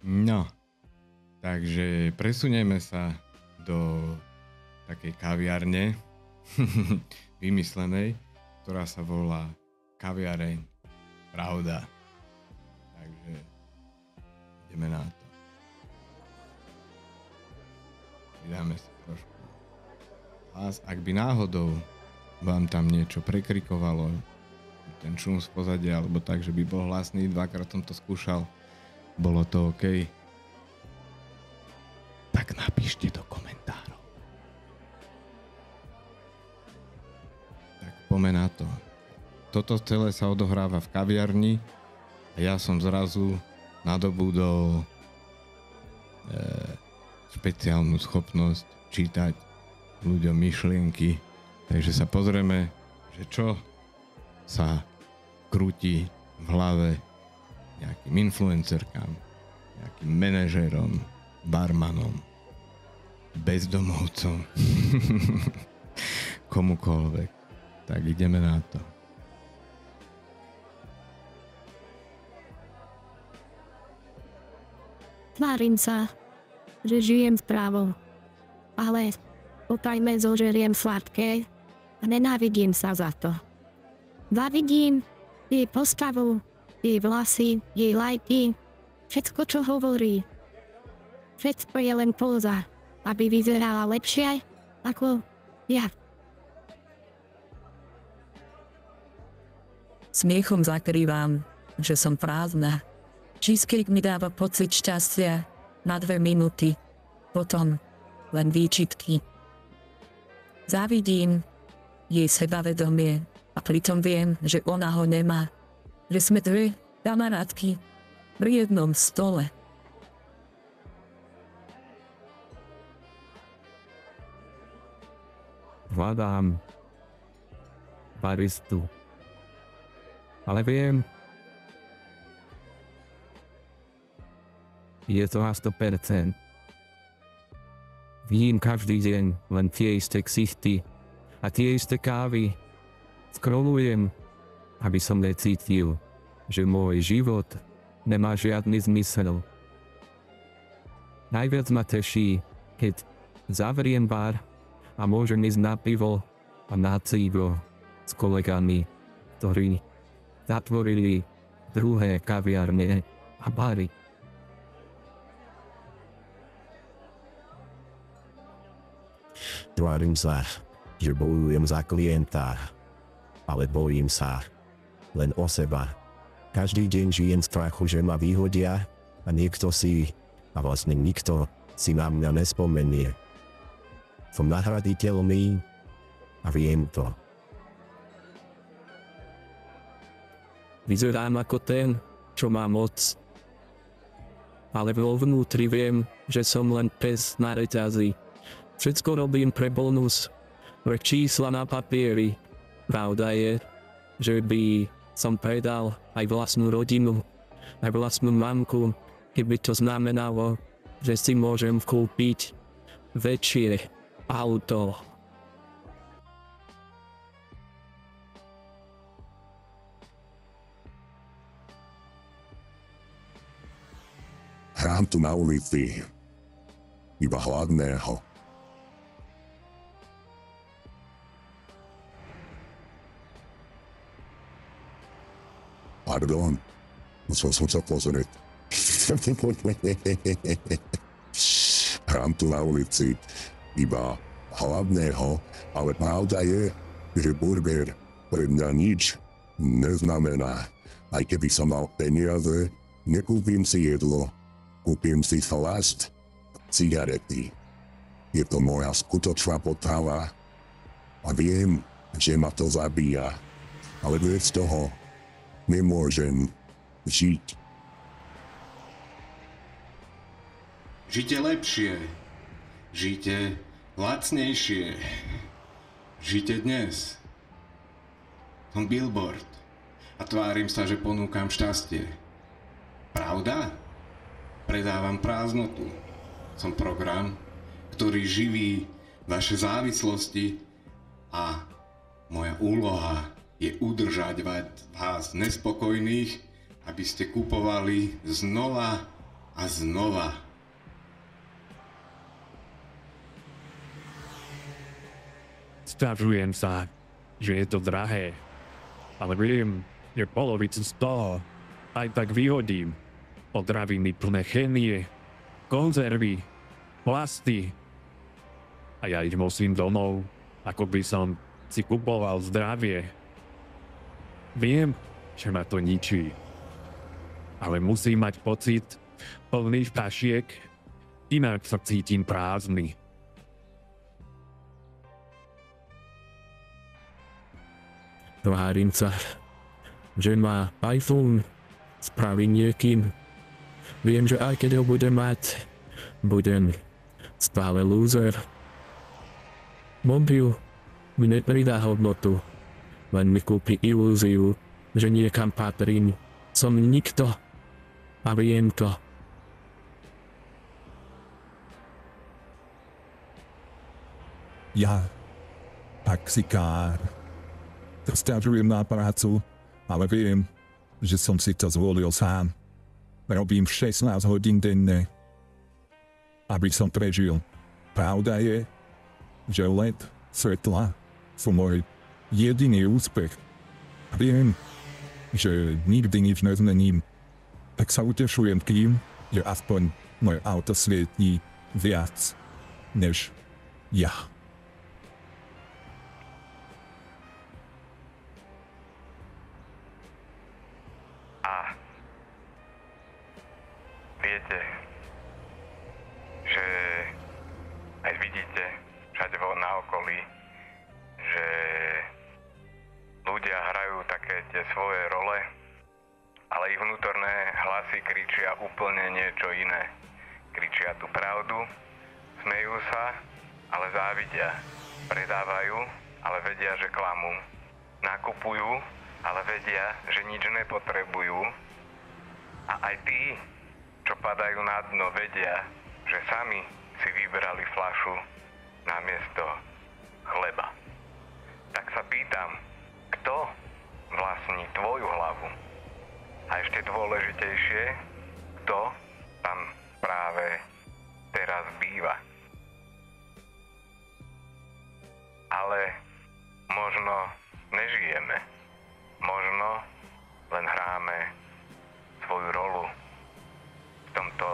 No, takže presunieme sa do takej kaviarne vymyslenej, ktorá sa volá Kaviareň Pravda. Takže ideme na to. Pridáme si trošku hlas. Ak by náhodou vám tam niečo prekrikovalo, ten šum z pozadia, alebo tak, že by bol hlasný, dvakrát som to skúšal, bolo to OK, tak napíšte do komentárov. Tak poďme na to. Toto celé sa odohráva v kaviarni a ja som zrazu nadobudol špeciálnu schopnosť čítať ľuďom myšlienky. Takže sa pozrieme, že čo sa krúti v hlave nejakým influencerkám, nejakým manažérom, barmanom, bezdomovcom, komukoľvek. Tak ideme na to. Tvárim sa, že žijem správou, ale potajme zožeriem sladké a nenávidím sa za to. Závidím jej postavu, jej vlasy, jej lajky, všetko, čo hovorí. Všetko je len póza, aby vyzerala lepšie ako ja. Smiechom zakrývam, že som prázdna. Cheesecake mi dáva pocit šťastia na 2 minúty, potom len výčitky. Závidím jej sebavedomie a pritom viem, že ona ho nemá. Že sme 2 kamarátky pri jednom stole. Hľadám baristu. Ale viem, je to na 100%. Vidím každý deň len tie isté ksichty a tie isté kávy. Scrollujem, aby som necítil, že môj život nemá žiadny zmysel. Najviac ma teší, keď zavriem bar a môžem ísť na pivo a na cigo s kolegami, ktorí zatvorili druhé kaviarne a bary. Tvárim sa, že bojujem za klienta, ale bojím sa len o seba. Každý deň žijem v strachu, že ma vyhodia a niekto si, a vlastne nikto si na mňa nespomenie. Som nahraditeľný a viem to. Vyzerám ako ten, čo má moc. Ale vo vnútri viem, že som len pes na reťazi. Všetko robím pre bonus, pre čísla na papieri. Pravda je, že by som predal aj vlastnú rodinu, aj vlastnú mamku, keby to znamenalo, že si môžem kúpiť väčšie auto. Hrám tu na ulici, iba hladného. Pardon, musel som sa pozrieť. Hrám tu na ulici, iba hladného, ale pravda je, že burger pre mňa nič neznamená. Aj keby som mal peniaze, nekúpim si jedlo, kúpim si chlast, cigarety. Je to moja skutočná potrava a viem, že ma to zabíja, ale bez toho nemôžem žiť. Žite lepšie. Žite lacnejšie. Žite dnes. Som billboard a tvárim sa, že ponúkam šťastie. Pravda? Predávam prázdnotu. Som program, ktorý živí vaše závislosti a moja úloha je udržať vás nespokojných, aby ste kupovali znova a A znova. Sťažujem sa, že je to drahé. Ale viem, že polovicu z toho aj tak vyhodím. Potraviny plné chémie, konzervy, plasty. A ja ich nosím domov, ako by som si kupoval zdravie. Viem, že ma to ničí. Ale musím mať pocit plný pašiek, inak sa cítim prázdny. Tvárim sa, že ma iPhone spraví niekým. Viem, že aj keď ho budem mať, budem stále loser. Mobil mi nepridá hodnotu, len mi kúpi ilúziu, že niekam patrím. Som nikto a viem to. Ja, taxikár. Sťažujem na prácu, ale viem, že som si to zvolil sám. Robím 16 hodín denne, aby som prežil. Pravda je, že LED, svetla sú môj jediný úspech. Viem, že nikdy nič nezmením, tak sa utešujem tým, že aspoň moje auto svietí viac než ja. Viete, že aj vidíte všade na okolí, že ľudia hrajú také tie svoje role, ale ich vnútorné hlasy kričia úplne niečo iné. Kričia tú pravdu, smejú sa, ale závidia. Predávajú, ale vedia, že klamú. Nakupujú, ale vedia, že nič nepotrebujú. A aj tí, čo padajú na dno, vedia, že sami si vybrali fľašu namiesto chleba. Tak sa pýtam, kto vlastní tvoju hlavu? A ešte dôležitejšie, kto tam práve teraz býva? Ale možno nežijeme. Možno len hráme svoju rolu v tomto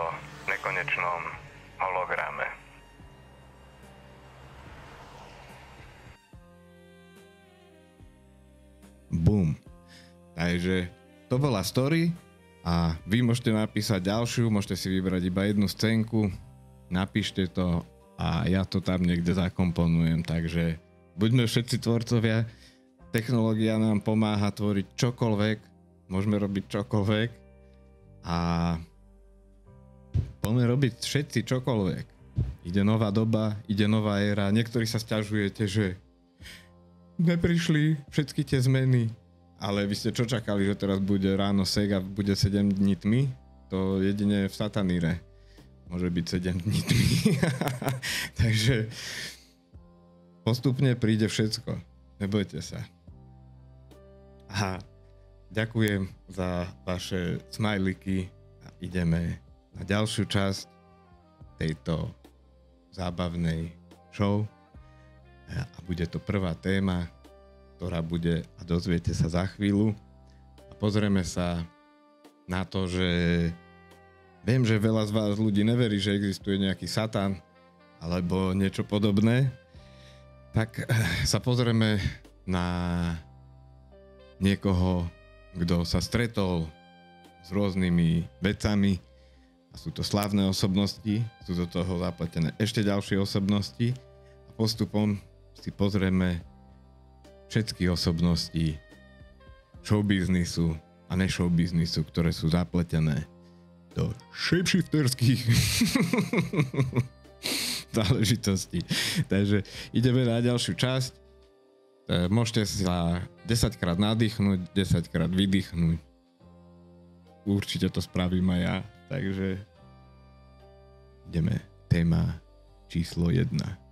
nekonečnom holograme. Boom. Takže to bola story a vy môžete napísať ďalšiu, môžete si vybrať iba jednu scénku, napíšte to a ja to tam niekde zakomponujem, takže buďme všetci tvorcovia, technológia nám pomáha tvoriť čokoľvek, môžeme robiť čokoľvek a poďme robiť všetci čokoľvek. Ide nová doba, ide nová éra, niektorí sa sťažujete, že neprišli všetky tie zmeny, ale vy ste čo čakali, že teraz bude ráno sek a bude 7 dní tmy? To jedine v Sataníre môže byť 7 dní tmy. Takže postupne príde všetko. Nebojte sa. A ďakujem za vaše smajliky a ideme na ďalšiu časť tejto zábavnej show. A bude to prvá téma, ktorá bude, a dozviete sa za chvíľu. A pozrieme sa na to, že viem, že veľa z vás ľudí neverí, že existuje nejaký Satan alebo niečo podobné. Tak sa pozrieme na niekoho, kto sa stretol s rôznymi vecami a sú to slávne osobnosti, sú do toho zapletené ešte ďalšie osobnosti a postupom si pozrieme všetky osobnosti showbiznisu a neshowbiznisu, ktoré sú zapletené do shapeshifterských záležitostí. Takže ideme na ďalšiu časť. Môžete sa 10 krát nadýchnuť, 10 krát vydýchnuť. Určite to spravím aj ja. Takže ideme. Téma číslo 1.